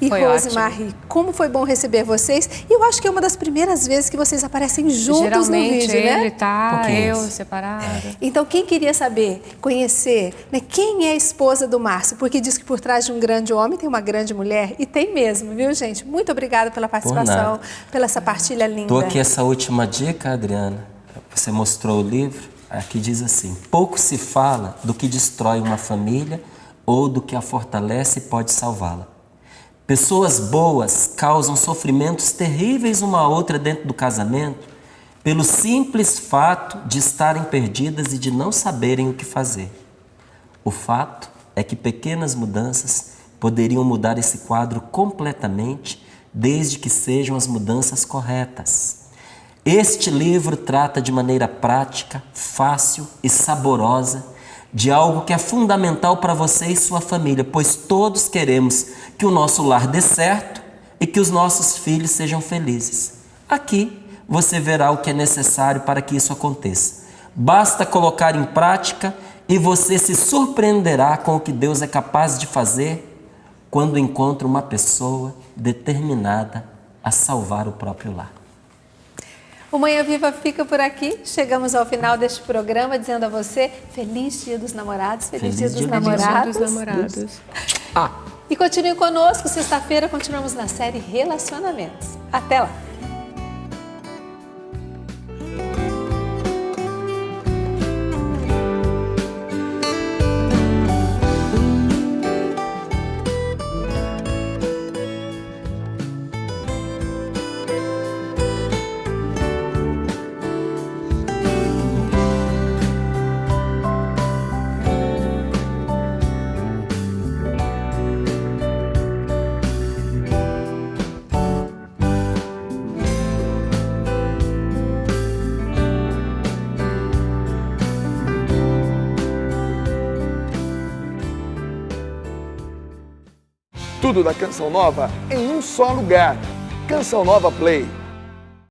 e Foi Rosemarie, ótimo. como foi bom receber vocês. E eu acho que é uma das primeiras vezes que vocês aparecem juntos Geralmente, no vídeo, né? ele tá, Pouquinhos. eu separada. Então, quem queria saber, conhecer, né, quem é a esposa do Márcio? Porque diz que por trás de um grande homem tem uma grande mulher. E tem mesmo, viu, gente? Muito obrigada pela participação, nada. pela essa partilha linda. Estou aqui essa última dica, Adriana. Você mostrou o livro. Aqui diz assim: pouco se fala do que destrói uma família ou do que a fortalece e pode salvá-la. Pessoas boas causam sofrimentos terríveis uma a outra dentro do casamento pelo simples fato de estarem perdidas e de não saberem o que fazer. O fato é que pequenas mudanças poderiam mudar esse quadro completamente, desde que sejam as mudanças corretas. Este livro trata de maneira prática, fácil e saborosa de algo que é fundamental para você e sua família, pois todos queremos que o nosso lar dê certo e que os nossos filhos sejam felizes. Aqui você verá o que é necessário para que isso aconteça. Basta colocar em prática e você se surpreenderá com o que Deus é capaz de fazer quando encontra uma pessoa determinada a salvar o próprio lar. O Manhã Viva fica por aqui. Chegamos ao final deste programa dizendo a você Feliz Dia dos Namorados, Feliz Dia dos Namorados. E continue conosco, sexta-feira continuamos na série Relacionamentos. Até lá! Tudo da Canção Nova em um só lugar. Canção Nova Play.